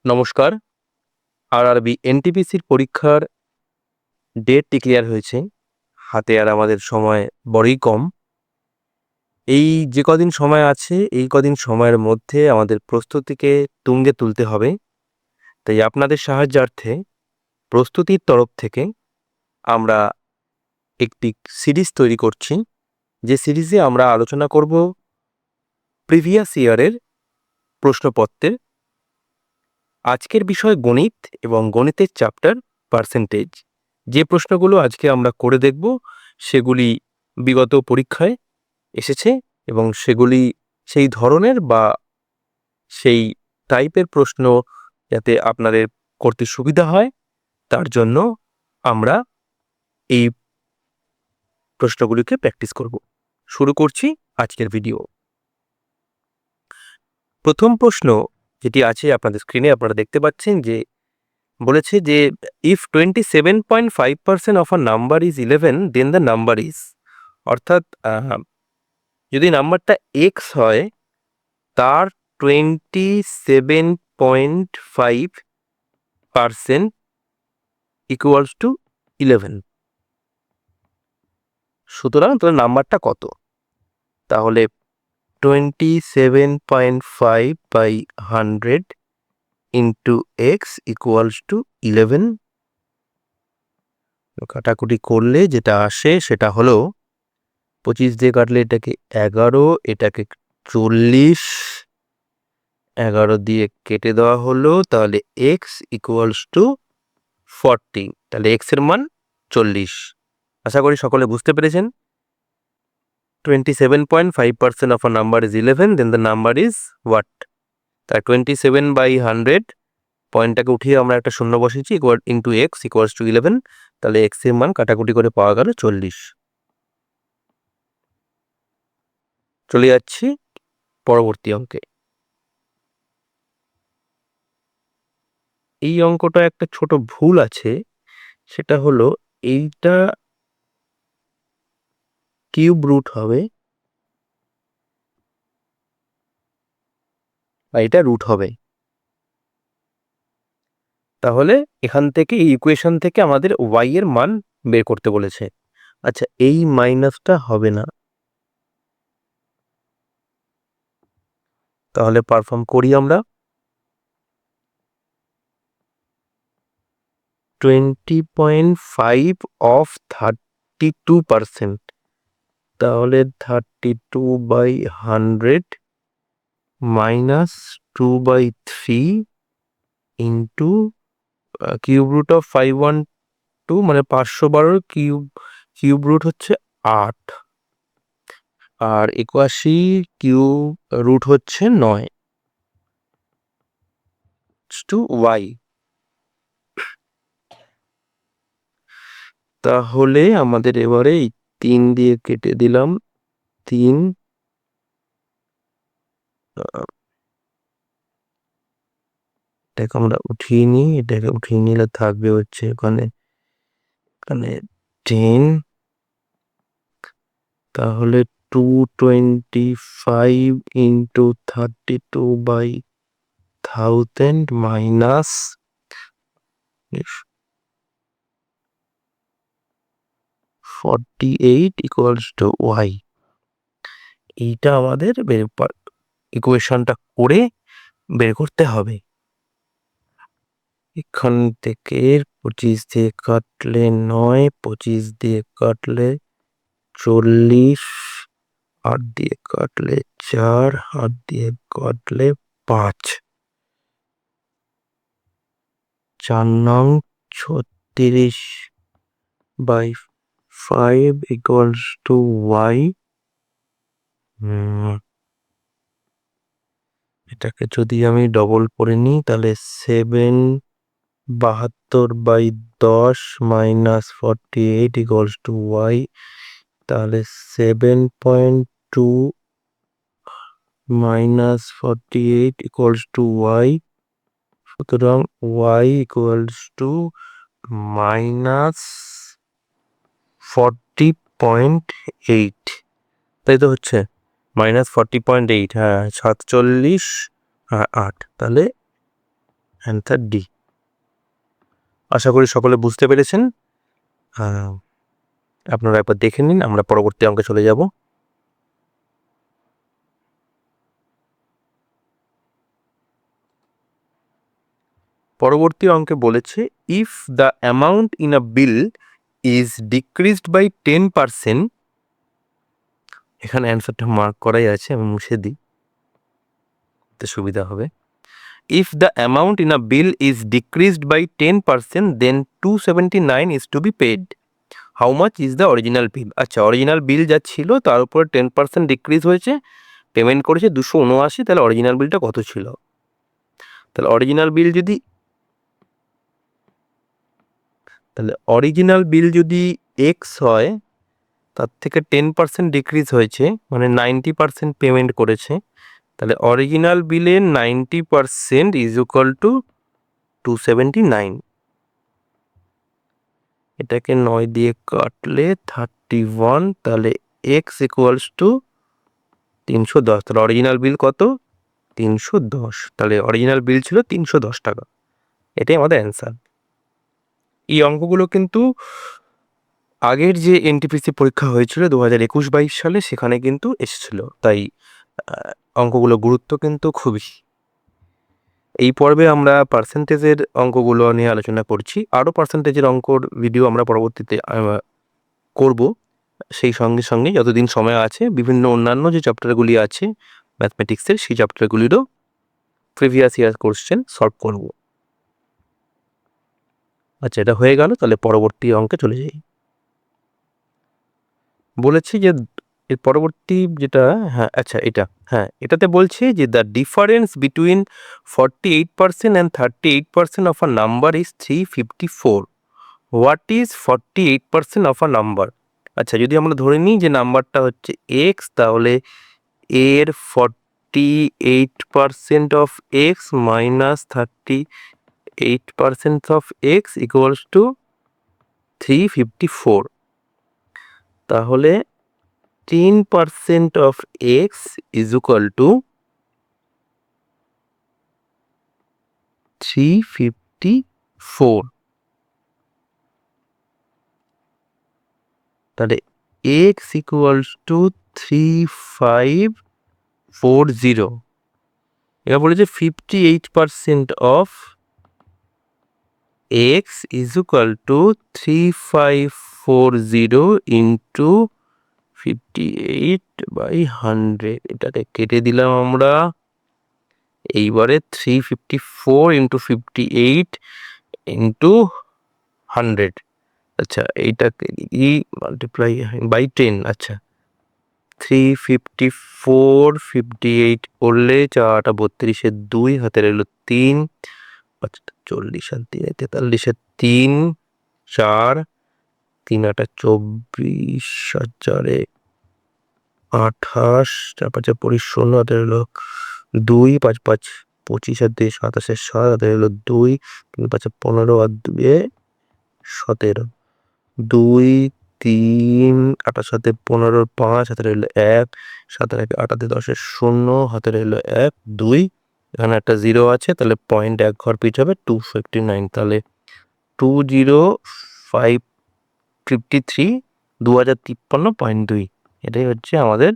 নমস্কার। আরআরবি এনটিপিসির পরীক্ষার date declare হয়েছে। হাতে আর আমাদের সময় বড়ই কম। এই যে কদিন সময় আছে, এই কদিন সময়ের মধ্যে আমাদের প্রস্তুতিকে তুঙ্গে তুলতে হবে। তাই আপনাদের সাহায্যার্থে প্রস্তুতির তরফ থেকে আমরা একটি সিরিজ তৈরি করছি। যে সিরিজে আমরা আলোচনা করব প্রিভিয়াস ইয়ারের প্রশ্নপত্রের। আজকের বিষয় গণিত এবং গণিতের চ্যাপ্টার পার্সেন্টেজ। যে প্রশ্নগুলো আজকে আমরা করে দেখব সেগুলি বিগত পরীক্ষায় এসেছে এবং সেগুলি সেই ধরনের বা সেই টাইপের প্রশ্ন যাতে আপনাদের করতে সুবিধা হয় তার জন্য আমরা এই প্রশ্নগুলিকে প্র্যাকটিস করব। শুরু করছি আজকের ভিডিও। প্রথম প্রশ্ন যেটি আছে আপনাদের স্ক্রিনে আপনারা দেখতে পাচ্ছেন যে বলেছে যে if 27.5% of a number is 11 then the number is, অর্থাৎ যদি নাম্বারটা এক্স হয় তার 27.5% ইকুয়ালস টু 11। সুতরাং তাহলে নাম্বারটা কত? তাহলে 27.5 by 100 into x equals to 11। কাটাকুটি করলে যেটা আসে সেটা হলো 25 দিয়ে কাটলে এটাকে 11, এটাকে 40, 11 দিয়ে কেটে দেওয়া হলো, তাহলে এক্স ইকুয়ালস টু 40। তাহলে এক্স এর মান 40। আশা করি সকলে বুঝতে পেরেছেন। 27.5% of a number is 11, then the number is what? তাই 27/100 পয়েন্টটাকে উঠিয়ে আমরা একটা শূন্য বসেছি equal into x equals to 11। তাহলে এক্স এর মান কাটাকুটি করে পাওয়া গেল 40। চলে যাচ্ছি পরবর্তী অঙ্কে। এই অঙ্কটা একটা ছোট ভুল আছে, সেটা হলো এইটা কিউব রুট হবে বা এটা রুট হবে। তাহলে এখান থেকে এই ইকুয়েশন থেকে আমাদের ওয়াই এর মান বের করতে বলেছে। আচ্ছা, এই মাইনাসটা হবে না, তাহলে পারফর্ম করি আমরা। 20.5 অফ 32%, তাহলে 32/100 minus 2/3 into cube root of 512 মানে 512 কিউব রুট হচ্ছে 8, আর 81 কিউব রুট হচ্ছে 9 টু ওয়াই। তাহলে আমাদের এবারে এই 3 দিয়ে কেটে দিলাম, 3, এটাকে আমরা উঠিয়ে নিই, এটাকে উঠিয়ে নিলে থাকবে হচ্ছে এখানে 10, তাহলে 225 into 32/1000 minus 48 equals to y. এইটা আমাদের ইকুয়েশনটা করে বের করতে হবে। এখান থেকে 25 দিয়ে কাটলে 9, 25 দিয়ে কাটলে 40, 8 দিয়ে কাটলে 4, 8 দিয়ে কাটলে 5, 4 নং 36/5 ইকুয়ালস টু ওয়াই। এটাকে যদি আমি ডবল করে নিই তাহলে 72/10 মাইনাস 48 ইকুয়ালস টু ওয়াই। তাহলে 7.2 মাইনাস 48 ইকুয়ালস টু ওয়াই। সুতরাং ওয়াই ইকুয়ালস টু মাইনাস 40.8, তাই তো হচ্ছে মাইনাস 40.8। হ্যাঁ, 47 আর 8, তাহলে অ্যান্সার ডি। আশা করি সকলে বুঝতে পেরেছেন। আপনারা একবার দেখে নিন, আমরা পরবর্তী অঙ্কে চলে যাব। পরবর্তী অঙ্কে বলেছে if the amount in a bill is decreased by 10%, এখানে অ্যান্সারটা মার্ক করাই আছে, আমি মুছে দিই, সুবিধা হবে। If the amount in a bill is decreased by 10%, then 279 is to be paid. How much is the original bill? আচ্ছা, অরিজিনাল বিল যা ছিল তার উপরে 10% ডিক্রিজ হয়েছে, পেমেন্ট করেছে 279, তাহলে অরিজিনাল বিলটা কত ছিল? তাহলে অরিজিনাল বিল যদি এক্স হয়, তার থেকে 10% ডিক্রিজ হয়েছে, মানে 90% পেমেন্ট করেছে, তাহলে অরিজিনাল বিলের 90% ইজ ইকুয়াল টু 279। এটাকে 9 দিয়ে কাটলে 31, তাহলে এক্স ইকুয়ালস টু 310। তাহলে অরিজিনাল বিল কত? 310। তাহলে অরিজিনাল বিল ছিল 310 টাকা। এটাই আমাদের অ্যান্সার। এই অঙ্কগুলো কিন্তু আগের যে এনটিপিসি পরীক্ষা হয়েছিল 2021-22 সালে, সেখানে কিন্তু এসেছিল, তাই অঙ্কগুলো গুরুত্ব কিন্তু খুবই। এই পর্বে আমরা পার্সেন্টেজের অঙ্কগুলো নিয়ে আলোচনা করছি, আরও পার্সেন্টেজের অঙ্কর ভিডিও আমরা পরবর্তীতে করব। সেই সঙ্গে সঙ্গে যতদিন সময় আছে বিভিন্ন অন্যান্য যে চ্যাপ্টারগুলি আছে ম্যাথমেটিক্সের, সেই চ্যাপ্টারগুলিরও প্রিভিয়াস ইয়ার কোশ্চেন সলভ করব। আচ্ছা, এটা হয়ে গেল, তাহলে পরবর্তী অঙ্কে চলে যাই। বলেছি যে এর পরবর্তী যেটা, এটাতে বলছে যে the difference between 48% and 38% of a number is 354। What is 48% of a number? আচ্ছা, যদি আমরা ধরে নিই যে নাম্বারটা হচ্ছে এক্স, তাহলে এর 48% of x minus 38% of x equals two 354। তাহলে 10% of x is equal to 354। তাহলে x equals to 3540। এবার বলেছে 58% of x is equal to 3540 into 58/100। এটাতে কেটে দিলাম আমরা। এইবারে 354 into 58 into 100। আচ্ছা, এইটাকে মাল্টিপ্লাই বাই 10। আচ্ছা, 354 58 করলে 4 32 2 হাতে রইলো 3, 40 আর 3 43 3 4 3 8 24 আর 4 28, 4 5 শূন্য, হাতে রইলো 2, 5 5 25 আর 2 27 7, হাতে রইলো 2, 3 5 15 আর 2 17, 2 3 8 7 15 5, হাতে রইলো 1, 7 1 8 10 0, হাতে রইলো 1 2, এখানে একটা 0 আছে, তাহলে পয়েন্ট 1 ঘর পিছ হবে 259। তাহলে 20553 2053.2। এটাই হচ্ছে আমাদের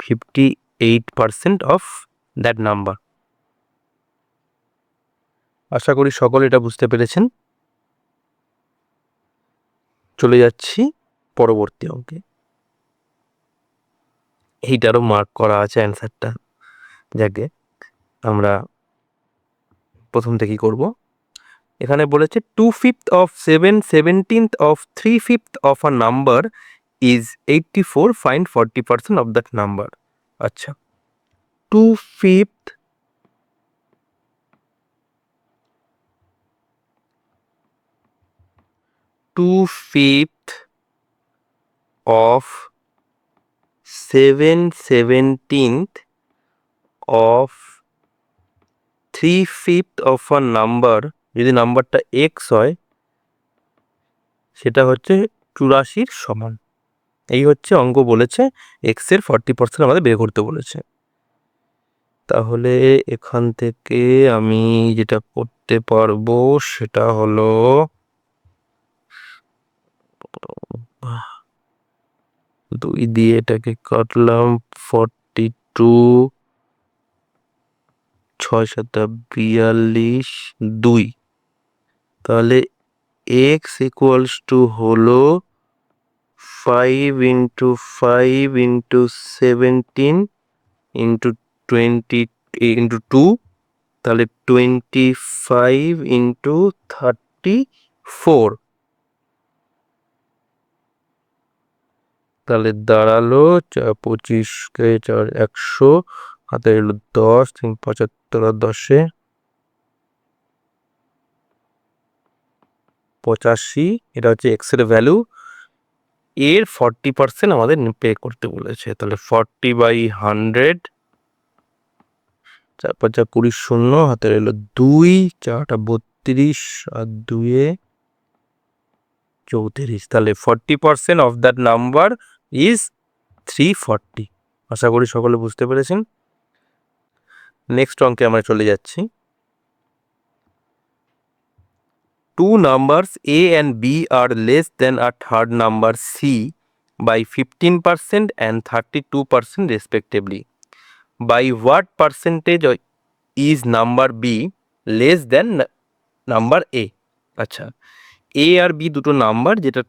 58% অফ দ্যাট নাম্বার। আশা করি সকলে এটা বুঝতে পেরেছেন। চলে যাচ্ছি পরবর্তী অঙ্কে। এইটারও মার্ক করা আছে অ্যান্সারটা, যাকে আমরা প্রথম থেকেই করব। এখানে বলেছে 2/5 of 7 17th of 3/5 of a number is 84, find 40% of that number। আচ্ছা, 2/5 of 7 17th of 3/5 of a number, যদি নাম্বারটা এক্স হয়, সেটা হচ্ছে 84 সমান। এই হচ্ছে অঙ্ক বলেছে, এক্স এর 40% আমাদের বের করতে বলেছে। তাহলে এখান থেকে আমি যেটা করতে পারবো সেটা হলো 2 দিয়ে এটাকে কাটলাম, 42, 6 7 42, 2। তাহলে x ইকুয়ালস টু হলো 5 ইন্টু 5 ইন্টু 17 ইন্টু 20 ইন্টু 2, তাহলে 25 ইন্টু 34, তাহলে দাঁড়ালো 25 কে 4 100, হাতে এলো 10, 75 আর 10-এ 85। এটা হচ্ছে এক্স এর ভ্যালু। এর 40% আমাদের পে করতে বলেছে, তাহলে 40/100, 4 5 20, 0, হাতে এলো 2, 4টা 32 আর 2-এ 34, তাহলে 40% অফ দ্যাট নাম্বার ইজ 340। আশা করি সকলে বুঝতে পেরেছেন। নেক্সট অঙ্কে আমরা চলে যাচ্ছি। Two numbers A and B are less than a third number C by 15% and 32% respectively. By what percentage is number B less than number A? আচ্ছা, A আর B দুটো নাম্বার, যেটা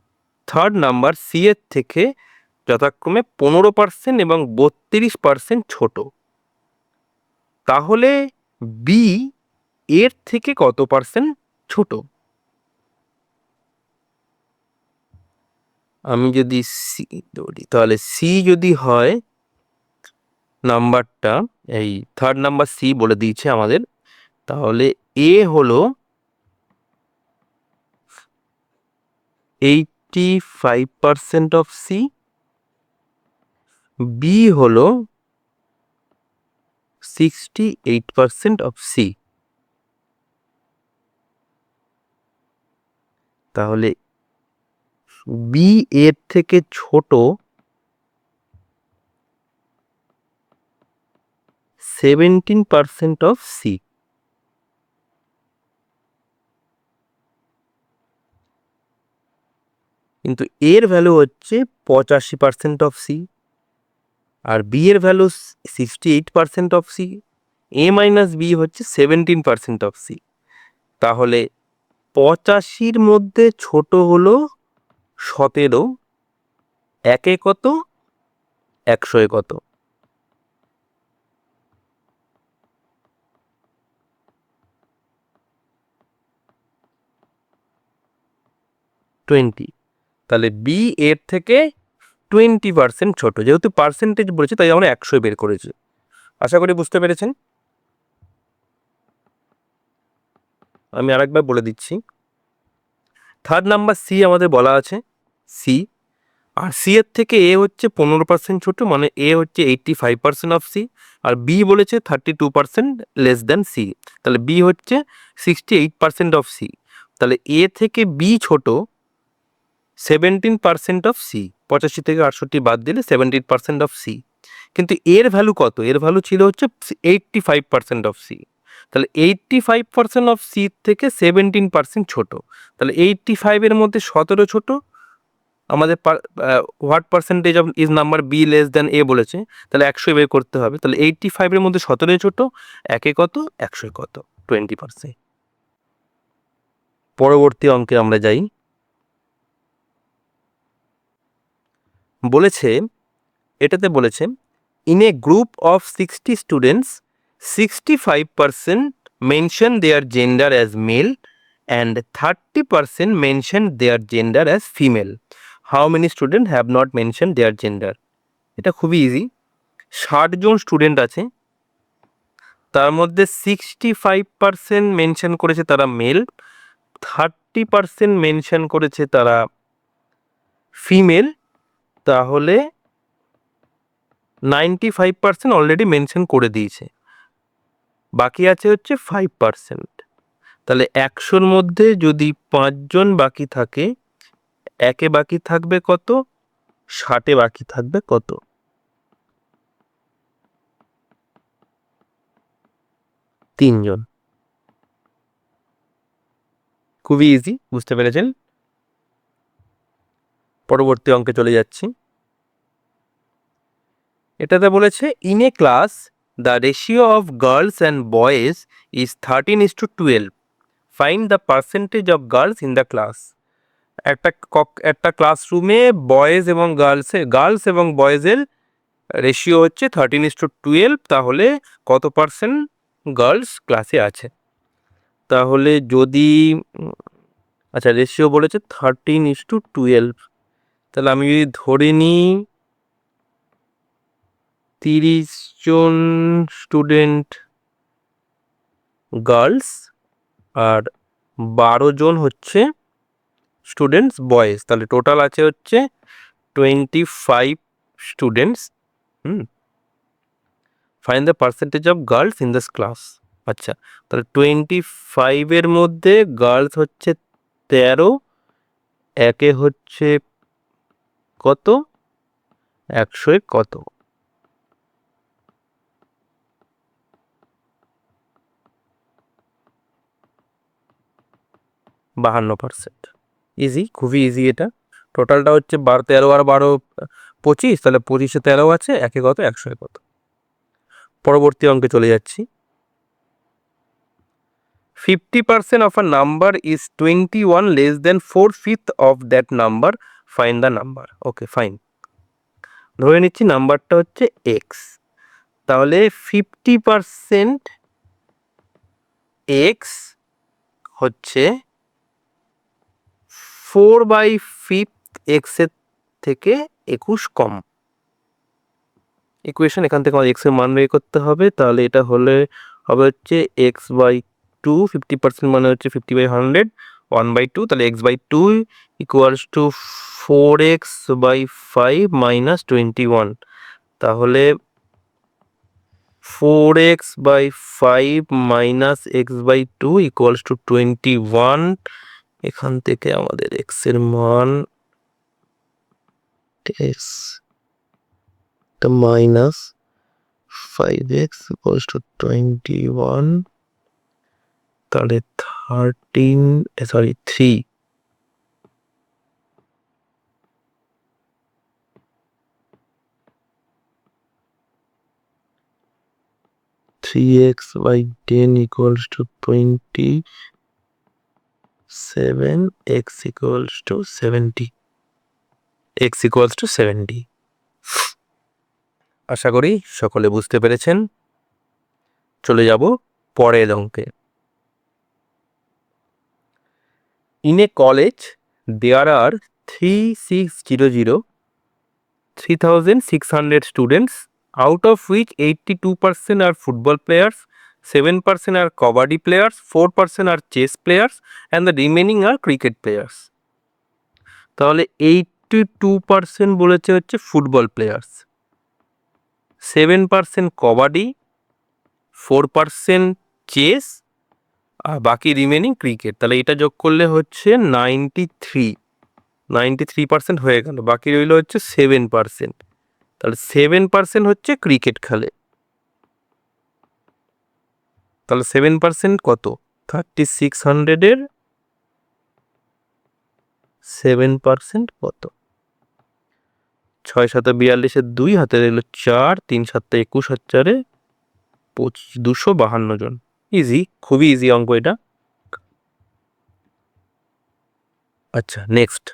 থার্ড নাম্বার সি এর থেকে যথাক্রমে 15% এবং 32% ছোট। তাহলে B এর থেকে কত পার্সেন্ট ছোট? আমি যদি সি ধরি, তাহলে সি যদি হয় নাম্বারটা, এই থার্ড নাম্বার সি বলে দিয়েছে আমাদের, তাহলে এ হলো 85% অফ সি, বি হলো 68% অফ সি। তাহলে বি এর থেকে ছোট 17% অফ সি। কিন্তু এর ভ্যালু হচ্ছে 85% অফ সি, আর বি এর value 68% of C. A minus B হচ্ছে 17% অফ সি। তাহলে 85-র মধ্যে ছোট হলো 17, একে কত, 100-এ কত? 20। তাহলে বি এর থেকে 20% ছোট, যেহেতু পার্সেন্টেজ বলেছে তাই আমরা 100 বের করেছি। আশা করি বুঝতে পেরেছেন। আমি আরেকবার বলে দিচ্ছি। থার্ড নাম্বার সি আমাদের বলা আছে সি, আর সি এর থেকে এ হচ্ছে 15% ছোট, মানে এ হচ্ছে 85% অফ সি, আর বি বলেছে 32% লেস দেন সি, তাহলে বি হচ্ছে 68% অফ সি। তাহলে এ থেকে বি ছোট 17% অফ সি, 85 থেকে 68 বাদ দিলে 17% অফ সি। কিন্তু এর ভ্যালু কত? এর ভ্যালু ছিল হচ্ছে 85% অফ সি। তাহলে 85% অফ সি থেকে 17% ছোট, তাহলে 85-এর মধ্যে 17 ছোট। আমাদের what percentage of is number B less than A বলেছে, তাহলে 100 বের করতে হবে। তাহলে 85-এর মধ্যে 17 ছোট, একে কত, 100 কত, 20%। পরবর্তী অঙ্কে আমরা যাই। বলেছে, এটাতে বলেছে in a group of 60 students 65% mention there gender as male and 30% mention there gender as female. How many student have not mention there gender? এটা খুবই ইজি। 60 জন স্টুডেন্ট আছে, তার মধ্যে 65% মেনশন করেছে তারা মেল, 30% মেনশন করেছে তারা ফিমেল, তাহলে 95% অলরেডি মেনশন করে দিয়েছে, বাকি আছে হচ্ছে 5%। তাহলে 100-র মধ্যে যদি 5 জন বাকি থাকে, একে বাকি থাকবে কত, 60-এ বাকি থাকবে কত? 3 জন। খুবই ইজি, বুঝতে পেরেছেন। পরবর্তী অঙ্কে চলে যাচ্ছি। এটাতে বলেছে in a class the ratio of girls and boys is 13:12, find the percentage of girls in the class. একটা ক্লাসরুমে গার্লস এবং বয়েজের রেশিও হচ্ছে 13:12, তাহলে কত পার্সেন্ট গার্লস ক্লাসে আছে। তাহলে যদি আচ্ছা রেশিও বলেছে 13:12, তাহলে আমি যদি ধরে নিই 30 জন স্টুডেন্ট গার্লস আর 12 জন হচ্ছে স্টুডেন্টস বয়েজ, তাহলে টোটাল আছে হচ্ছে 25 students. Find the percentage of girls in this class. আচ্ছা, তাহলে 25-এর মধ্যে গার্লস হচ্ছে 13, একে হচ্ছে কত, 100 কত, 52%। ইজি, খুবই ইজি এটা। টোটালটা হচ্ছে 13 আর 12 25, তাহলে 25-এ 13 আছে, একে কত, 100 কত। পরবর্তী অঙ্কে চলে যাচ্ছি। 50% of a number is 21 less than 4/5 of that number, find the number. Okay fine, ধরে নিচ্ছি নাম্বারটা হচ্ছে এক্স, তাহলে 50% এক্স হচ্ছে 4/5 এক্সের থেকে 21 কম। ইকুয়েশন এখান থেকে আমাদের এক্সের মান বের করতে হবে, তাহলে এটা হবে হচ্ছে x/2, 50% মানে হচ্ছে 50/100, 1/2, তাহলে x/2 equals to 4x/5 minus 21, তাহলে 4x/5 minus x/2 equals to 21। এখান থেকে আমাদের x এর মান মাইনাস 5x ইকুয়ালস টু 21, তাহলে 3x/10 equals to 27, x equals to 70, x equals to 70। আশা করি সকলে বুঝতে পেরেছেন। চলে যাব পরের অঙ্কে। In a college there are 3,600 students, out of which 82% are football players, 7% are kabaddi players, 4% are chess players, and the remaining are cricket players. তাহলে 82% বলেছে হচ্ছে ফুটবল প্লেয়ার্স, 7% কবাডি, 4% চেস, আর বাকি রিমেনিং ক্রিকেট। তাহলে এটা যোগ করলে হচ্ছে 93% হয়ে গেল, বাকি রইল হচ্ছে 7%। তাহলে 7% হচ্ছে ক্রিকেট খেলে, তাহলে 7% কত, 3600-এর 7% কত, 6×7=42, 2 হাতে রইল 4, 3×7=21, 4 252 জন। ইজি, খুবই ইজি অঙ্ক এটা। আচ্ছা next,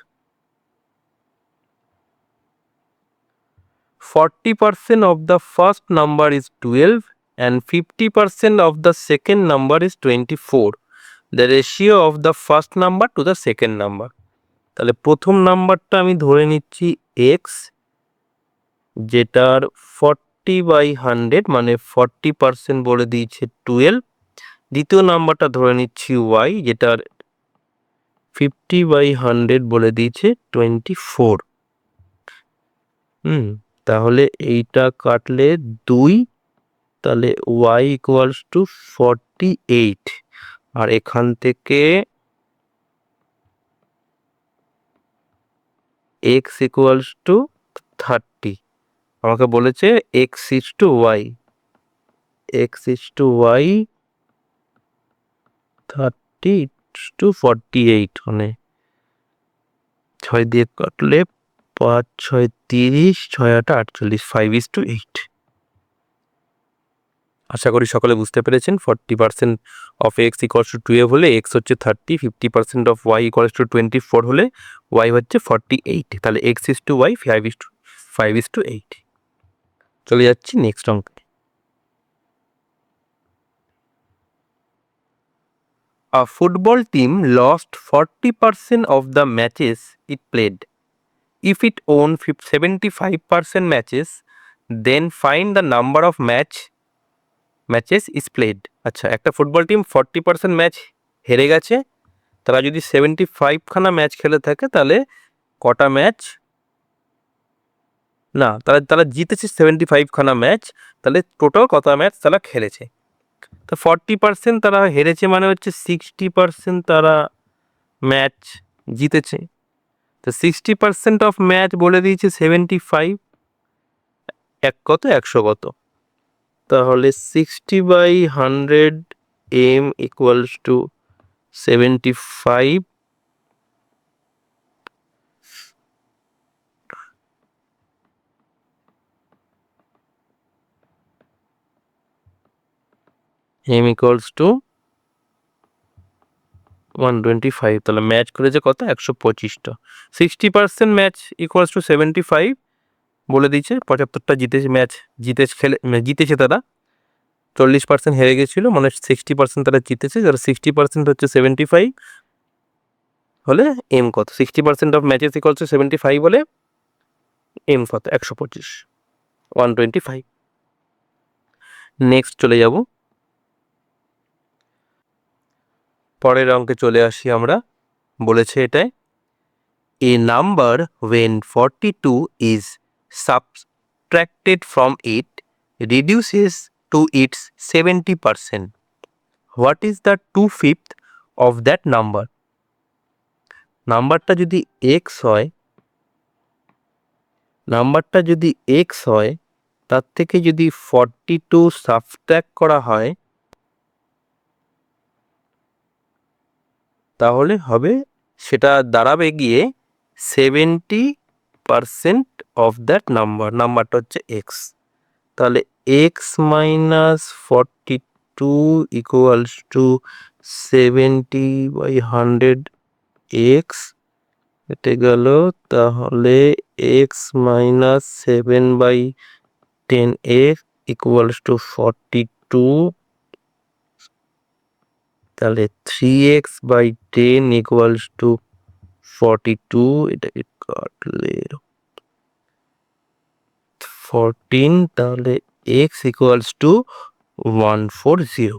40% of the first number is 12 and 50% of the second number is 24. The ratio of the first number to the second number. তাহলে প্রথম নাম্বারটা আমি ধরে নিচ্ছি x, যেটার 40/100 মানে 40% বলে দিয়েছে 12। দ্বিতীয় নাম্বারটা ধরে নিচ্ছি y, যেটার 50/100 বলে দিয়েছে 24। তাহলে এইটা কাটলে 2, তাহলে y ইকুয়ালস টু 48, আর এখান থেকে x ইকুয়ালস টু 30। আমাকে বলেছে x is to y, 30:48 মানে 6 দিয়ে কাটলে 5 6 30 6 8 48 5:8। আশা করি সকলে বুঝতে পেরেছেন। 40% অফ এক্স ইকুয়ালস টু 12 হলে এক্স হচ্ছে 30, 50% অফ ওয়াই ইকুয়ালস টু 24 হলে ওয়াই হচ্ছে 48। তাহলে এক্স ইস টু ওয়াই 5:8। চলে যাচ্ছি নেক্সট অঙ্কে। A football team lost 40% of the matches it played. If it won 75% matches, then find the number of matches is played. আচ্ছা, একটা football team 40% match হেরে গেছে, তারা যদি 75 খানা ম্যাচ খেলে থাকে তাহলে কটা ম্যাচ না তারা জিতেছে 75 খানা ম্যাচ, তাহলে টোটাল কত ম্যাচ তারা খেলেছে। তো 40% তারা হেরেছে মানে হচ্ছে 60% তারা ম্যাচ জিতেছে। তো 60% অফ ম্যাচ বলে দিয়েছে 75, এক কত 100 কত, তাহলে 60/100 m equals to 75 m equals to 125। তাহলে ম্যাচ করেছে কত 125টা। 60% ম্যাচ ইকুয়ালস টু 75 বলে দিয়েছে, 75টা জিতেছে তারা, 40% হেরে গেছিল মানে 60% তারা জিতেছে। যারা 60% হচ্ছে 75 হলে এম কত, 60% অফ ম্যাচেস ইকুয়ালস টু 75 হলে এম কত 125, 125। নেক্সট চলে যাব, পরের অঙ্কে চলে আসি আমরা। বলেছে এটাই a number when 42 is subtracted from it reduces to its 70%. What is the 2/5 of that number? নাম্বারটা যদি x হয়, তার থেকে যদি 42 সাবট্র্যাক্ট করা হয় তাহলে হবে, সেটা দাঁড়াবে গিয়ে 70% অফ দ্যাট নাম্বারটা হচ্ছে এক্স। তাহলে x minus 42 equals to 70/100 x কেটে গেল, তাহলে x minus 7/10 x equals two 42। তাহলে 3x/10 ইকুয়ালস টু 42, এটাকে কাটলে 14, তাহলে x ইকুয়ালস টু 140।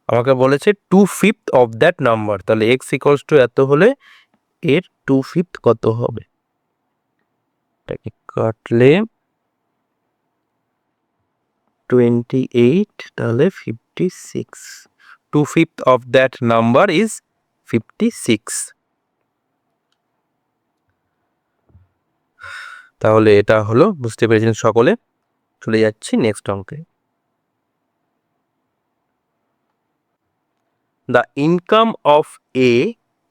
আমাকে বলেছে 2/5 অফ দ্যাট নাম্বার, তাহলে x ইকুয়ালস টু এত হলে এর 2/5 কত হবে, এটাকে কাটলে 28, তাহলে 56। 2/5 of that number is 56। তাহলে এটা হলো, বুঝতে পেরেছেন সকলে। চলে যাচ্ছি নেক্সট অঙ্কে। The income of A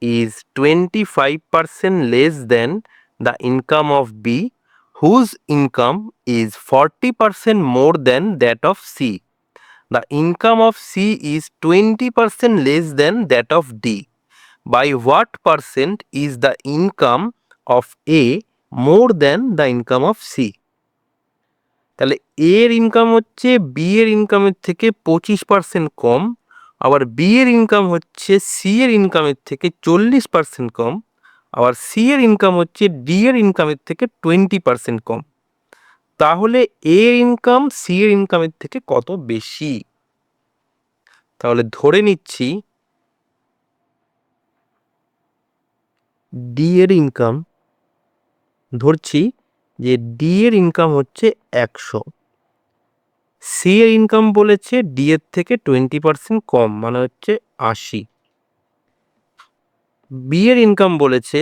is 25% less than the income of B, whose income is 40% more than that of C. The income of C is 20% less than that of D. By what percent is the income of A more than the income of C? তাহলে A এর income হচ্ছে B এর ইনকামের থেকে 25% কম, আবার B এর income হচ্ছে C এর ইনকামের থেকে 40% কম, আবার C এর ইনকাম হচ্ছে D এর ইনকামের থেকে 20% কম। তাহলে A এর ইনকাম C এর ইনকামের থেকে কত বেশি? তাহলে ধরে নিচ্ছি ডি এর ইনকাম, ধরছি যে ডি এর ইনকাম হচ্ছে 100, সি এর ইনকাম বলেছে ডি এর থেকে 20% কম মানে হচ্ছে 80, বি এর ইনকাম বলেছে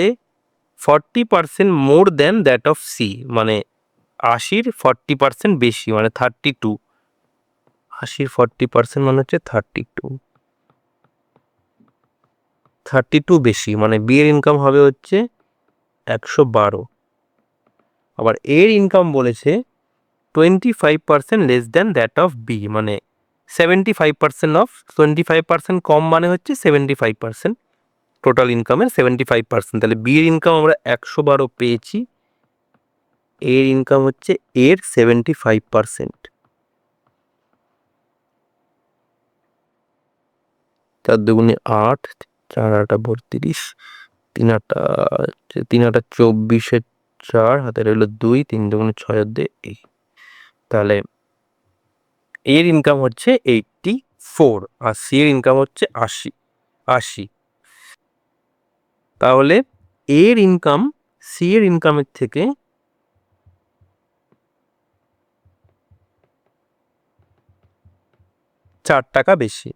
40% more than that of C মানে 80-র 40% বেশি মানে 32, 80-র 40% মানে হচ্ছে 32। 32 বেশি, মানে বি এর ইনকাম হবে হচ্ছে 112। আবার এর ইনকাম বলেছে 25% less than that of B, মানে 75% অফ 25% কম, মানে হচ্ছে 75%, টোটাল ইনকামের 75%। তাহলে বি এর ইনকাম আমরা 112 পেয়েছি, এর ইনকাম হচ্ছে এর 75%। 4 দুগুণে 8, 4 আটা 32, 3 আটা 24, 4 হাতে রইলো 2, 3 দুগুণে 6 আর 2 এই। তাহলে এর ইনকাম হচ্ছে 84 আর সি এর ইনকাম হচ্ছে 80। তাহলে এর ইনকাম সি এর ইনকামের থেকে 4 টাকা বেশি।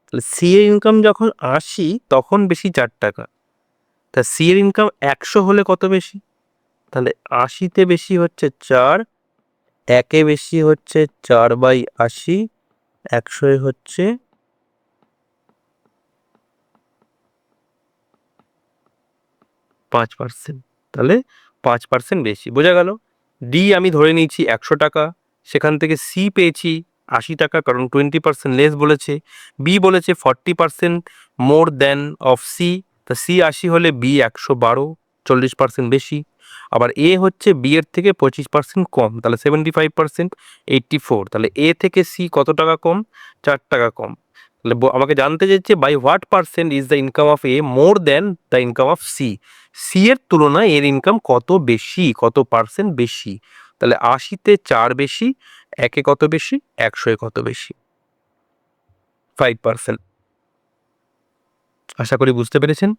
তাহলে সি এর ইনকাম যখন 80 তখন বেশি 4 টাকা। তা সি এর ইনকাম 100 হলে কত বেশি? তাহলে 80-তে বেশি হচ্ছে 4, 1-এ বেশি হচ্ছে 4/80, 100-এ হচ্ছে 5%। তাহলে 5% বেশি, বোঝা গেল। ডি আমি ধরে নিয়েছি 100 টাকা, সেখান থেকে সি পেয়েছি 80 টাকা, কারণ 20% লেস বলেছে। বি বলেছে 40% মোর দ্যান অফ সি, তা সি 80 হলে বি 112, 40% বেশি। আবার এ হচ্ছে বি এর থেকে 25% কম, তাহলে 75%, 84। তাহলে এ থেকে সি কত টাকা কম? 4 টাকা কম। তাহলে আমাকে জানতে চাইছে by what percent is the income of A more than the income of C, C এর তুলনায় এর ইনকাম কত বেশি, কত পার্সেন্ট বেশি। তাহলে 80-তে 4 বেশি, 1-এ কত বেশি, 100-এ কত বেশি? 5%। আশা করি বুঝতে পেরেছেন।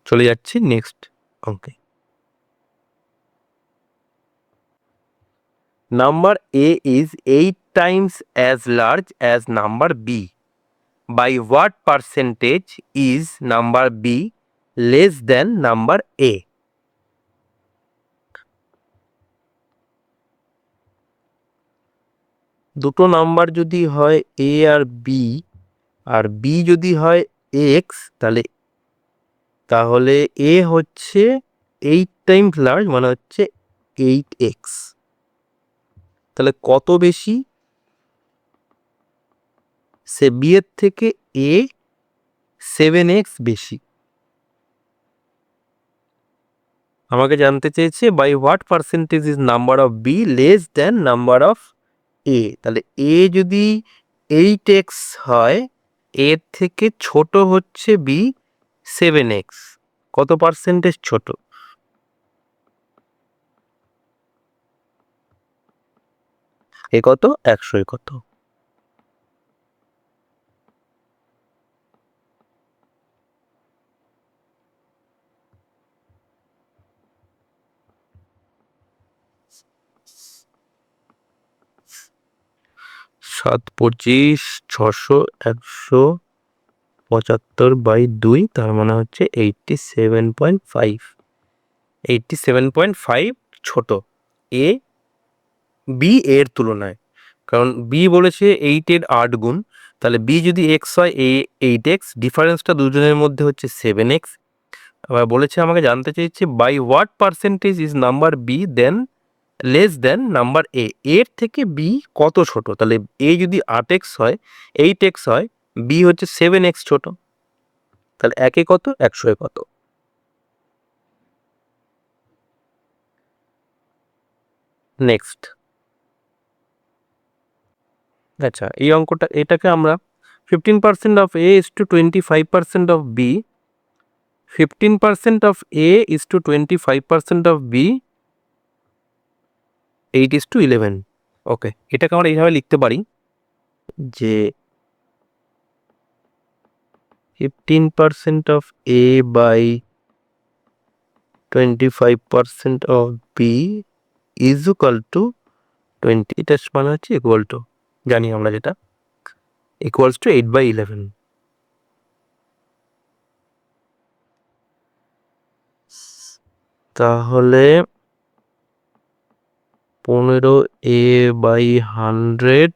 চলে যাচ্ছি নেক্সট অঙ্কে। Number A is 8 times as large as number B, by what percentage is number B less than number A? দুটো নাম্বার যদি হয় A R B, R B যদি হয় X, তাহলে A হচ্ছে 8 টাইমস লার্জ, মানে হচ্ছে 8x। তাহলে কত বেশি? সে B এর থেকে A 7x বেশি। আমাকে জানতে চেয়েছে by what percentage is number of B less than number of A. তাহলে এ যদি 8x হয়, এর থেকে ছোট হচ্ছে বি 7x, কত পার্সেন্টেজ ছোট? এ কত? 100। এ কত? 7, 25, 600, 175/2, তার মানে হচ্ছে 87.5। 87.5 ছোট এ বি এর তুলনায়, কারণ বি বলেছে 8-এর 8 গুণ। তাহলে বি যদি এক্স হয়, এ 8x, ডিফারেন্সটা দুজনের মধ্যে হচ্ছে 7x। আবার বলেছে আমাকে জানতে চেয়েছে by what percentage is number B than less than number A, এর থেকে বি কত ছোট। তাহলে এ যদি 8x হয়, 8x হয়, বি হচ্ছে 7x ছোট। তাহলে 1-এ কত, 100-এ কত? নেক্সট। আচ্ছা, এই অঙ্কটা, এটাকে আমরা 15% of A is to 25% of B, 15% of A is to 25% of B, 8:11। Okay, এটাকে আমরা এইভাবে লিখতে পারি যে 15% of A by 25% of B is equal to 20, এটা মানে হচ্ছে ইকুয়াল টু, জানি আমরা যেটা, ইকুয়ালস টু 8/11। তাহলে 15 a/100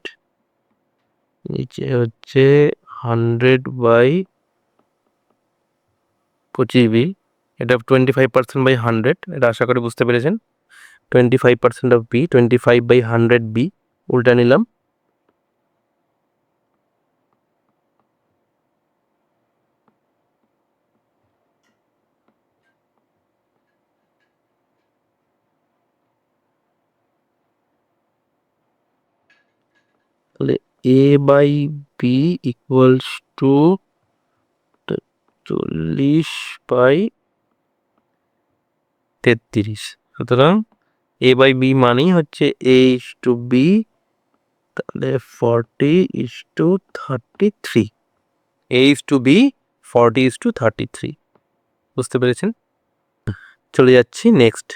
নিচে হচ্ছে 100/25B, এটা 25%/100, এটা আশা করি বুঝতে পেরেছেন। 25% of B, 25/100B, উল্টা নিলাম। তাহলে A/B ইকুয়ালস টু 40/33। সুতরাং A/B মানেই হচ্ছে A/B, তাহলে 40:33। A/B 40:33, বুঝতে পেরেছেন? চলে যাচ্ছি next.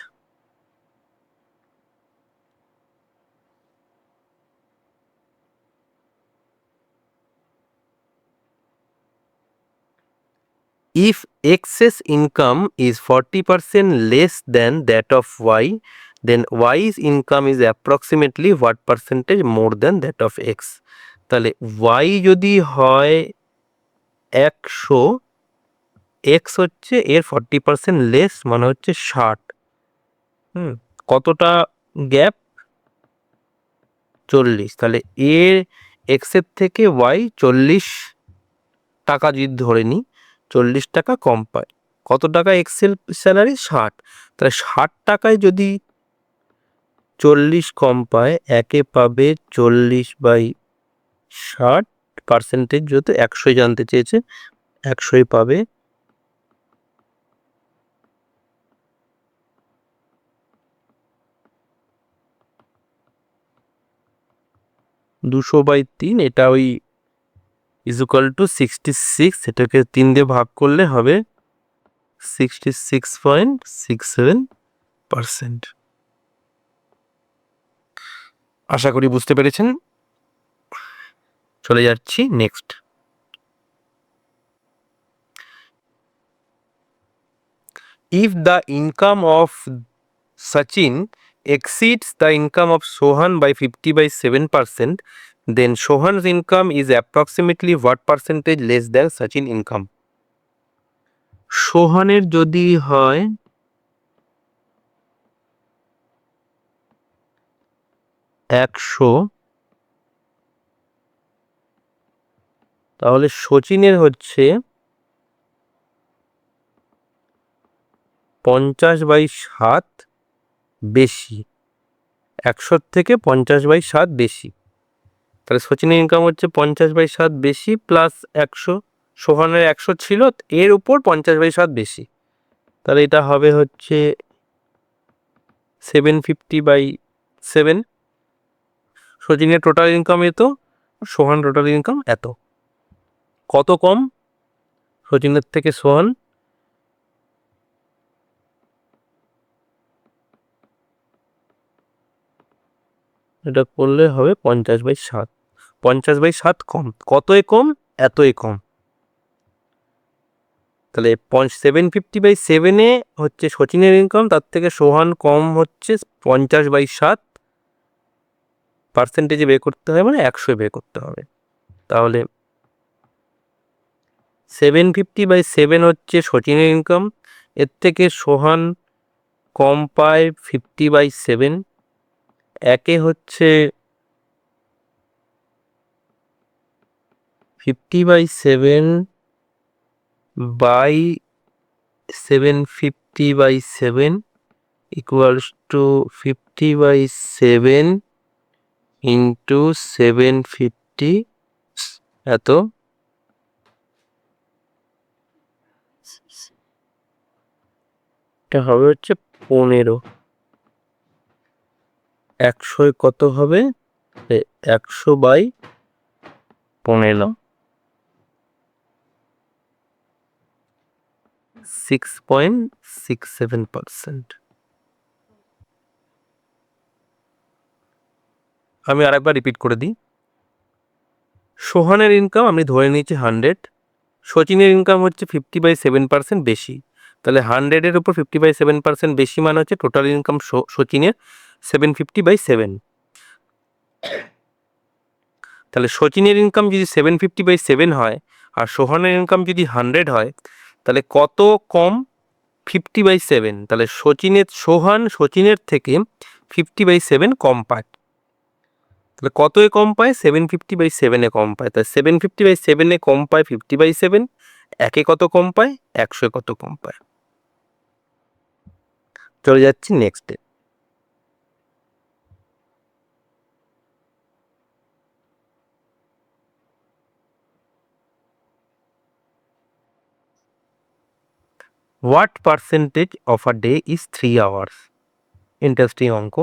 If excess income is 40% less than that of Y, then Y's income is approximately what percentage more than that of X? তাহলে Y যদি হয় 100, X হচ্ছে এর 40% লেস, মানে হচ্ছে 60। কতটা গ্যাপ? 40। তাহলে এর এক্সের থেকে ওয়াই 40 টাকা যদি ধরে নিই, 40 টাকা কম পায়। কত টাকা এক্সেল স্যালারি? 60। তাহলে 60 টাকায় যদি 40 কম পায়, একে পাবে 40/60, পার্সেন্টেজ যেহেতু 100 জানতে চেয়েছে, 100 পাবে। (200/3), এটা ওই ইকুয়াল টু 66, এটাকে 3 দিয়ে ভাগ করলে হবে 66.67%। আশা করি বুঝতে পেরেছেন। চলে যাচ্ছি next. If the income of Sachin exceeds the income of Sohan by 50/7%, then Sohan's income is approximately what percentage less than Sachin income? সোহানের যদি হয় 100, তাহলে সচিনের হচ্ছে 50/7 বেশি, 100 থেকে 50/7 বেশি। তাহলে সচিনের ইনকাম হচ্ছে 50/7 বেশি প্লাস 100, সোহানের 100 ছিল, এর উপর 50/7 বেশি। তাহলে এটা হবে হচ্ছে 750/7। সচিনের টোটাল ইনকাম এত, সোহান টোটাল ইনকাম এত। কত কম সচিনের থেকে সোহান? এটা করলে হবে 50/7। 50/7 কম। কতই কম? এতই কম। তাহলে 750/7 হচ্ছে সচিনের ইনকাম, তার থেকে সোহান কম হচ্ছে 50/7, পার্সেন্টেজে বের করতে হবে, মানে 100 বের করতে হবে। তাহলে 750/7 হচ্ছে সচিনের ইনকাম, এর থেকে সোহান কম পায় 50/7। একে হচ্ছে 50/7/750/7 equals to 50/7 into 750 এত। এটা হবে হচ্ছে 15। 100 কত হবে? 100/15, 6.67%। আমি আরেকবার রিপিট করে দিই। সোহানের ইনকাম আমি ধরে নিয়েছি 100, সচিনের ইনকাম হচ্ছে 50/7% বেশি। তাহলে 100-এর উপর 50/7% বেশি মানে হচ্ছে টোটাল ইনকাম সচিনের 750/7। তাহলে সচিনের ইনকাম যদি 750/7 হয় আর সোহানের ইনকাম যদি 100 হয়, তাহলে কত কম? 50/7। তাহলে সচিনের থেকে 50/7 কম পায়। তাহলে কতই কম পায়? 750/7 কম পায়। তাই 750/7 কম পায় 50/7। একে কত কম পায়? 100 কত কম পায়। চলে যাচ্ছি নেক্সটে। What percentage of a day is 3 hours? Interesting অঙ্ক।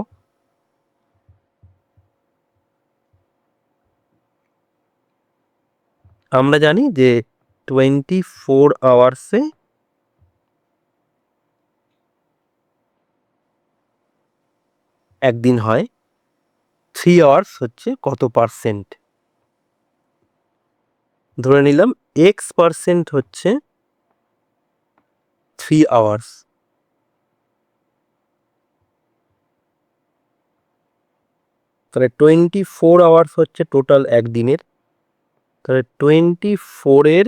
আমরা জানি যে 24 আওয়ার্সে একদিন হয়। 3 আওয়ার্স হচ্ছে কত পার্সেন্ট? ধরে নিলাম x% হচ্ছে 3 আওয়ার্স। তাহলে 24 আওয়ার্স হচ্ছে টোটাল একদিনের। তাহলে 24-এর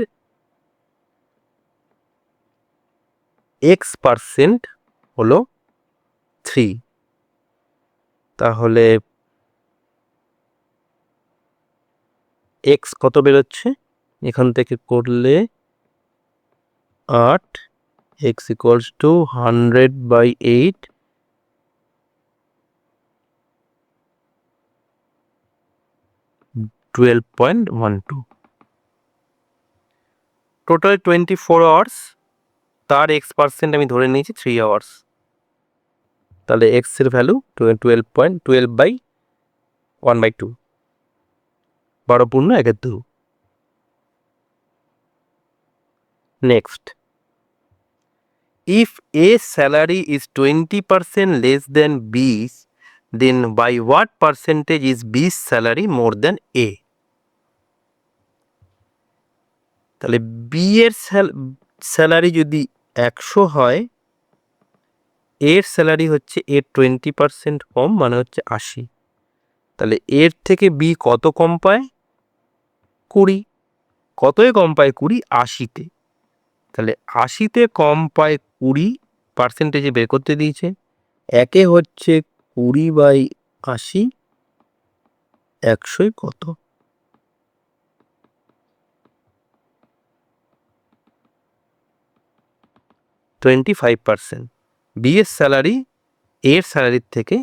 x% হলো 3। তাহলে x কত বেরোচ্ছে? এখান থেকে করলে 8, x equals to 100/8, 12.12। Total 24 hours, তার x% আমি ধরে নিয়েছি 3 আওয়ার্স। তাহলে x এর value 12.12/1/2, 12 × 1/2। Next, if A salary is 20% less than B's, then by what percentage is B's salary more than A? তাহলে বি এর স্যালারি যদি 100 হয়, এর স্যালারি হচ্ছে এর 20% কম, মানে হচ্ছে 80। তাহলে এর থেকে বি কত কম পায়? 20। কতই কম পায়? 20, 80-তে। তাহলে 80-তে কম পায় 20, পার্সেন্টেজে বের করতে দিয়েছে। একে হচ্ছে 20/80, 100 কত? 25%। বি এর স্যালারি এর স্যালারির থেকে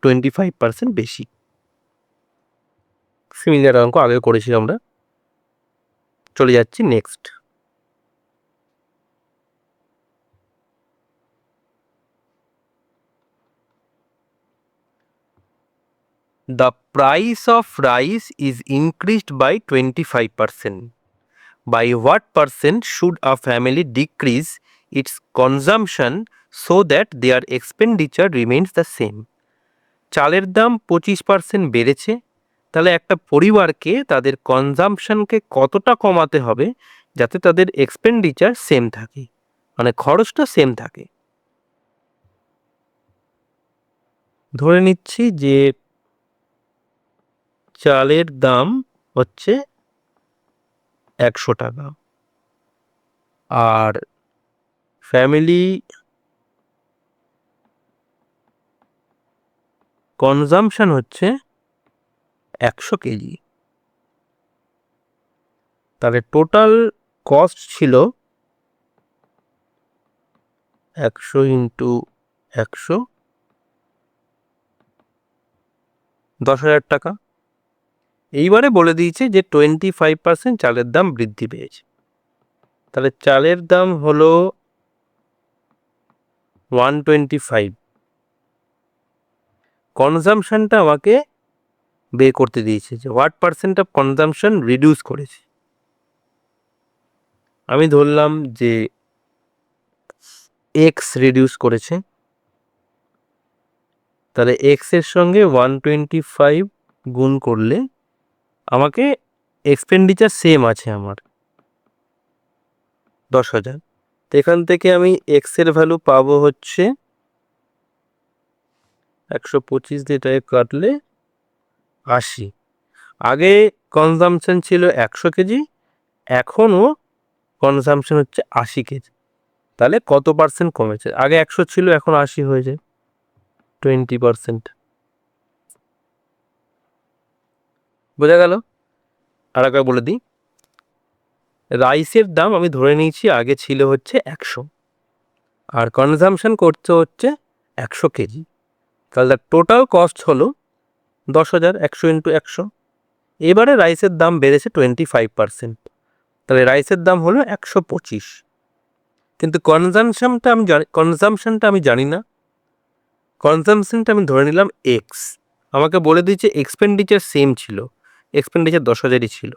25% বেশি। সিমিলার অঙ্ক আগে করেছি আমরা। চলে যাচ্ছি next. The price of rice is increased by 25%. By what percent should a family decrease its consumption so that their expenditure remains the same? চালের দাম 25% বেড়েছে, তাহলে একটা পরিবারকে তাদের কনজাম্পশনকে কতটা কমাতে হবে যাতে তাদের এক্সপেন্ডিচার সেম থাকে, মানে খরচটা সেম থাকে। ধরে নিচ্ছি যে চালের দাম হচ্ছে 100 টাকা, আর ফ্যামিলি কনজাম্পশন হচ্ছে 100 কেজি। তাহলে টোটাল কস্ট ছিল 100 × 100, 10,000 টাকা। এইবারে বলে দিয়েছে যে 25% চালের দাম বৃদ্ধি পেয়েছে। তাহলে চালের দাম হলো 125, কনজাম্পশনটা আমাকে বের করতে দিয়েছে যে what percent of consumption reduce করেছে। আমি ধরলাম যে এক্স রিডিউস করেছে, তাহলে এক্স এর সঙ্গে 125 গুণ করলে আমাকে এক্সপেন্ডিচার সেম আছে আমার 10,000। তো এখান থেকে আমি এক্স এর ভ্যালু পাবো হচ্ছে 125 দিয়ে কাটলে 80। আগে কনজাম্পশন ছিল 100 কেজি, এখনও কনজাম্পশন হচ্ছে 80 কেজি। তাহলে কত পার্সেন্ট কমেছে? আগে 100 ছিল, এখন 80 হয়েছে, 20%। বোঝা গেল? আর একবার বলে দিই, রাইসের দাম আমি ধরে নিয়েছি আগে ছিল হচ্ছে 100, আর কনজাম্পশন করতে হচ্ছে 100 কেজি। তাহলে টোটাল কস্ট হলো 10,000, 100 ইন্টু 100। এবারে রাইসের দাম বেড়েছে 25%, তাহলে রাইসের দাম হলো 125। কিন্তু কনজামশনটা আমি জানি না, কনজামশনটা আমি ধরে নিলাম এক্স। আমাকে বলে দিয়েছে এক্সপেন্ডিচার সেম ছিল, এক্সপেন্ডিচার 10,000ই ছিল।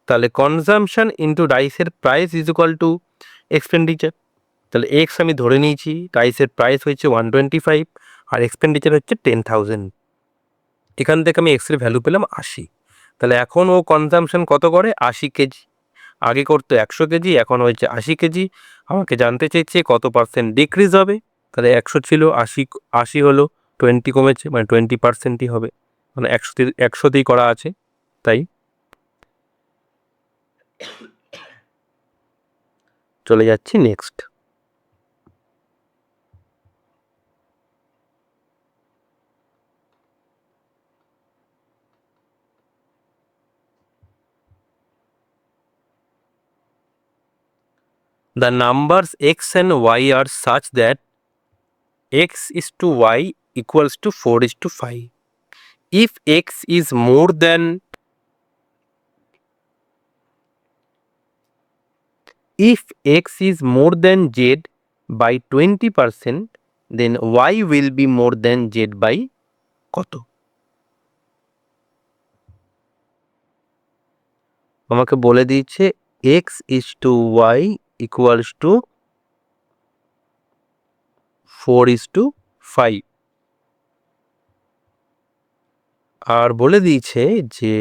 তাহলে কনজামশন ইন্টু রাইসের price is equal two expenditure. তাহলে এক্স আমি ধরে নিয়েছি, রাইসের প্রাইস হচ্ছে 125 আর এক্সপেন্ডিচার হচ্ছে 10,000। এখান থেকে আমি এক্সের ভ্যালু পেলাম 80। তাহলে এখন ও কনজামশন কত করে? 80 কেজি। আগে করতো 100 কেজি, এখন হয়েছে 80 কেজি। আমাকে জানতে চাইছে কত পার্সেন্ট ডিক্রিজ হবে। তাহলে 100 ছিল, 80 হলো, 20 কমেছে, মানে 20%ই হবে, মানে 100তেই করা আছে তাই। চলে যাচ্ছি next. The numbers x and y are such that x is to y equals to 4:5. If x is more than z by 20%, then y will be more than z by কত? আমাকে বলে দিয়েছে x is to y equals to 4:5, আর বলে দিয়েছে যে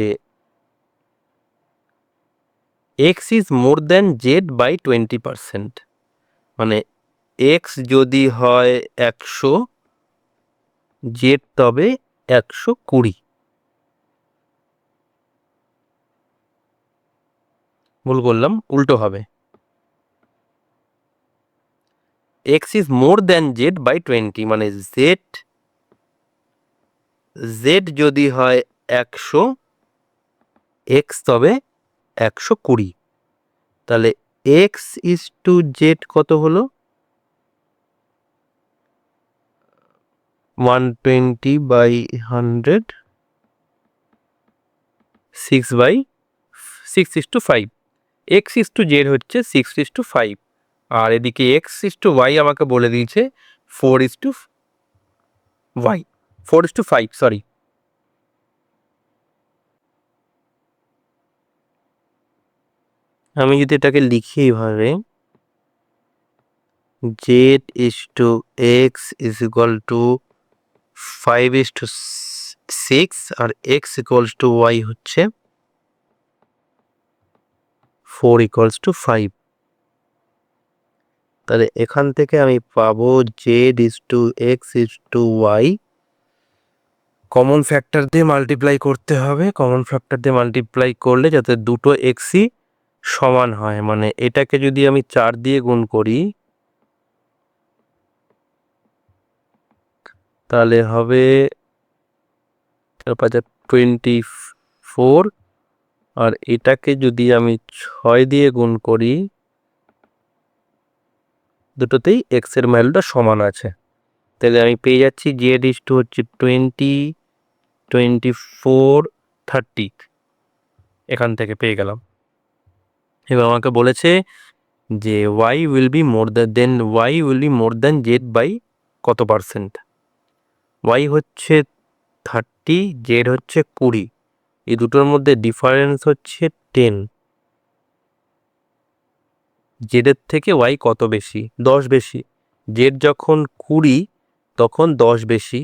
x is more than z by 20%, মানে x যদি হয় 100, z তবে 120। ভুল করলাম, উল্টো হবে। x is more than z by 20, মানে z যদি হয় 100, x তবে 120। তাহলে x is to z কত হলো? 120 by 100, 6/5। x is to z হচ্ছে 6:5, আর এদিকে x is to y আমাকে বলে দিয়েছে 4:5, সরি। আমি যদি এটাকে লিখি এইভাবে, z is to x is equal to 5:6 R x equals to y হচ্ছে 4:5। তাহলে এখান থেকে আমি পাবো z is to x is to y, common factor দিয়ে মাল্টিপ্লাই করতে হবে। কমন ফ্যাক্টর দিয়ে মাল্টিপ্লাই করলে যাতে দুটো এক্সই সমান হয়, মানে এটাকে যদি আমি 4 দিয়ে গুণ করি তাহলে হবে 24, আর এটাকে যদি আমি 6 দিয়ে গুণ করি, দুটোতেই এক্স এর ভ্যালুটা সমান আছে। তাহলে আমি পেয়ে যাচ্ছি জেড ইস টু হচ্ছে 20, 24, 30, এখান থেকে পেয়ে গেলাম। এবার আমাকে বলেছে যে y will be more than z by কত পার্সেন্ট? y হচ্ছে 30, z হচ্ছে 20, এই দুটোর মধ্যে ডিফারেন্স হচ্ছে 10। z এর থেকে y কত বেশি? 10 বেশি। z যখন 20 তখন 10 বেশি,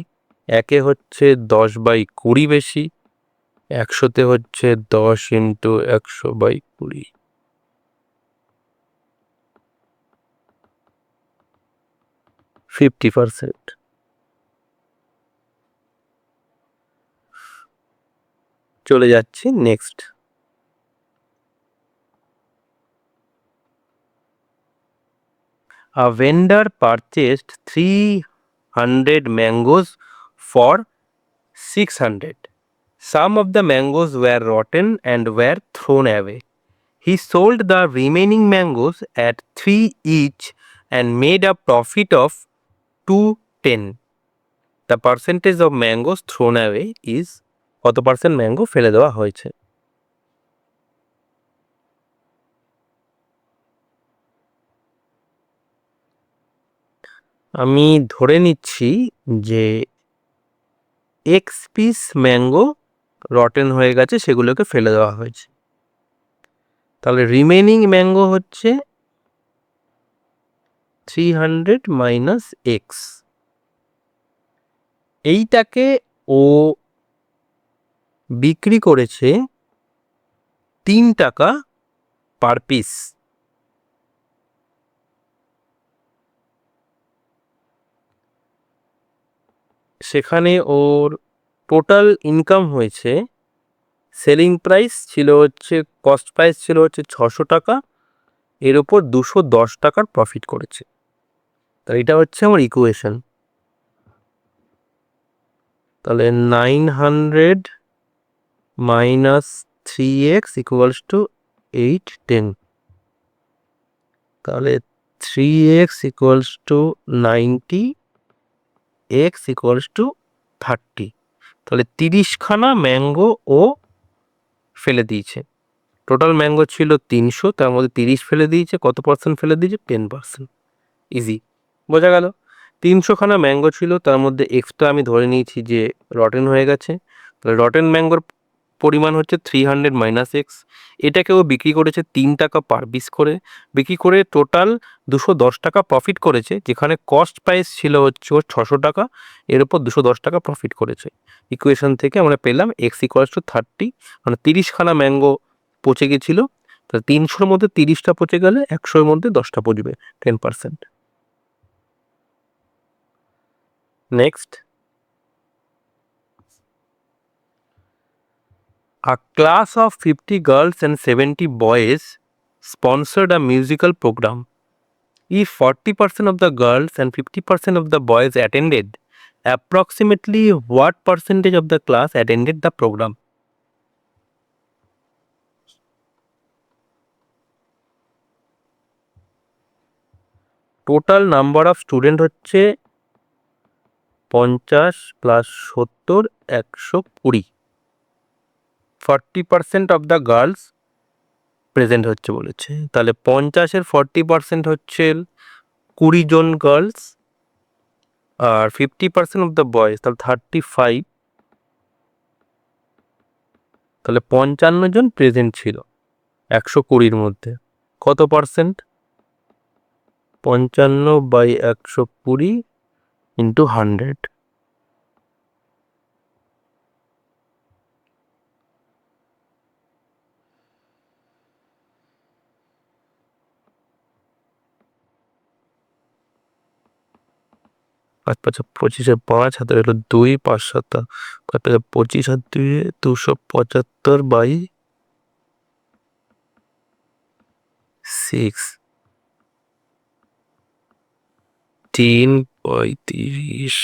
একে হচ্ছে 10/20 বেশি, 100তে হচ্ছে 10 ইন্টু 100/20। %50। চলে যাচ্ছি next. A vendor purchased 300 mangoes for 600. Some of the mangoes were rotten and were thrown away. He sold the remaining mangoes at 3 each and made a profit of 210. The percentage of mangoes thrown away is কত percent mango ফেলে দেওয়া হয়েছে? আমি ধরে নিচ্ছি যে x piece mango rotten হয়ে গেছে, সেগুলোকে ফেলে দেওয়া হয়েছে। তাহলে রিমেনিং ম্যাঙ্গো হচ্ছে 300 মাইনাস এক্স। এইটাকে ও বিক্রি করেছে 3 টাকা পার পিস। সেখানে ওর টোটাল ইনকাম হয়েছে, সেলিং প্রাইস ছিল হচ্ছে, কস্ট প্রাইস ছিল হচ্ছে 600 টাকা, এর ওপর 210 টাকার প্রফিট করেছে। তো এটা হচ্ছে আমার ইকুয়েশন। তাহলে 900 মাইনাস 3x ইকুয়ালস টু 810। তাহলে 3x equals to 90, x equals to 30। তাহলে 30খানা ম্যাঙ্গো ও ফেলে দিয়েছে। টোটাল ম্যাঙ্গো ছিল 300, তার মধ্যে 30 ফেলে দিয়েছে। কত পার্সেন্ট ফেলে দিয়েছে? 10%। ইজি, বোঝা গেল। 300খানা ম্যাঙ্গো ছিল, তার মধ্যে এক্সট্রা আমি ধরে নিয়েছি যে রটেন হয়ে গেছে। তাহলে রটেন ম্যাঙ্গোর পরিমাণ হচ্ছে 300 মাইনাস এক্স। এটাকে ও বিক্রি করেছে 3 টাকা পার পিস করে। বিক্রি করে টোটাল 210 টাকা প্রফিট করেছে, যেখানে কস্ট প্রাইস ছিল হচ্ছে 600 টাকা, এর উপর 210 টাকা প্রফিট করেছে। ইকুয়েশন থেকে আমরা পেলাম এক্স ইকুয়ালস টু 30, মানে 30খানা ম্যাঙ্গো পচে গেছিলো। তাহলে 300-র মধ্যে 30টা পচে গেলে 100-এর মধ্যে 10টা পচবে, 10%। Next, a class of 50 girls and 70 boys sponsored a musical program. If 40% of the girls and 50% of the boys attended, approximately what percentage of the class attended the program? Total number of student হচ্ছে 50 plus 70, 120। 40% of the girls present হচ্ছে বলেছে। তাহলে 50-এর 40% হচ্ছে 20 জন girls, আর 50% of the boys, তাহলে 35। তাহলে 55 জন প্রেজেন্ট ছিল 120-র মধ্যে। কত পার্সেন্ট? 55/120 ইন্টু 100। পাঁচ পাঁচ 25, 5 হাতে হলো 2, 5 7 5 5 25 আর 2 275/6, 3/35।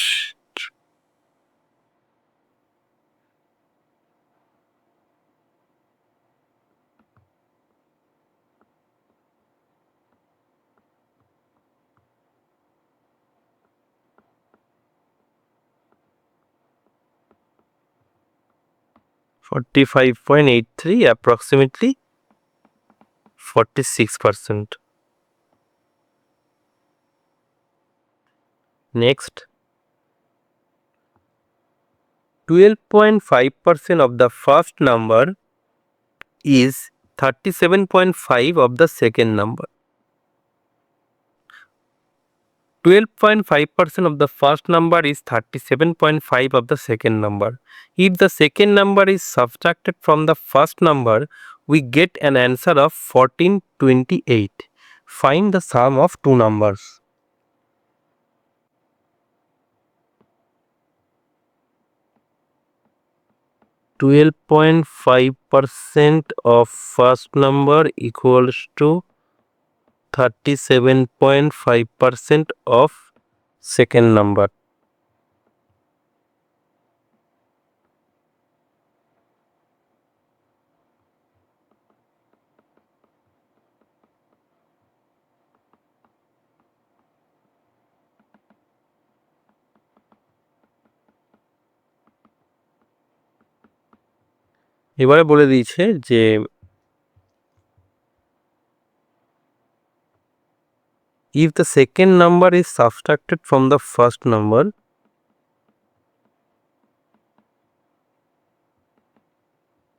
45.83, approximately 46%. Next, 12.5% of the first number is 37.5 of the second number. 12.5% of the first number is 37.5 of the second number. If the second number is subtracted from the first number, we get an answer of 1428. Find the sum of two numbers. (12.5% of first number equals to 37.5% of second number. এবারে বলে দিয়েছে যে if the second number is subtracted from the first number,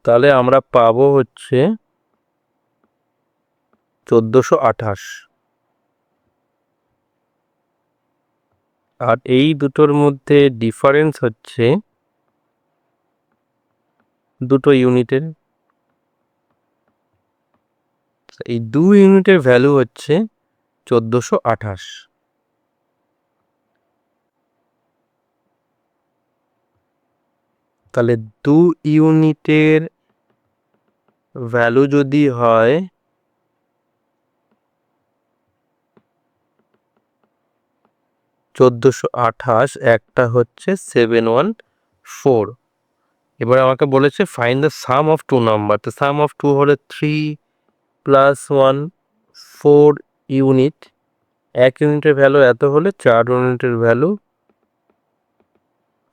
তাহলে আমরা পাবো হচ্ছে 1428। আর এই দুটোর মধ্যে ডিফারেন্স হচ্ছে দুটো ইউনিটের। এই 2 ইউনিটের ভ্যালু হচ্ছে 1428। তাহলে 2 ইউনিটের ভ্যালু যদি হয় 1428, একটা হচ্ছে 714। এবার আমাকে বলেছে find the sum of two number. তো সাম অফ টু হলে 3 + 1 4 ইউনিট। 1 ইউনিটের ভ্যালু এত হলে 4 ইউনিটের ভ্যালু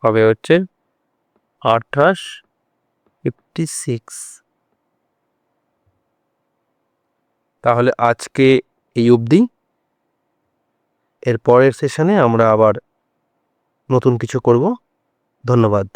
হবে হচ্ছে 2856। তাহলে আজকে এই অবধি। এর পরের সেশনে আমরা আবার নতুন কিছু করব। ধন্যবাদ।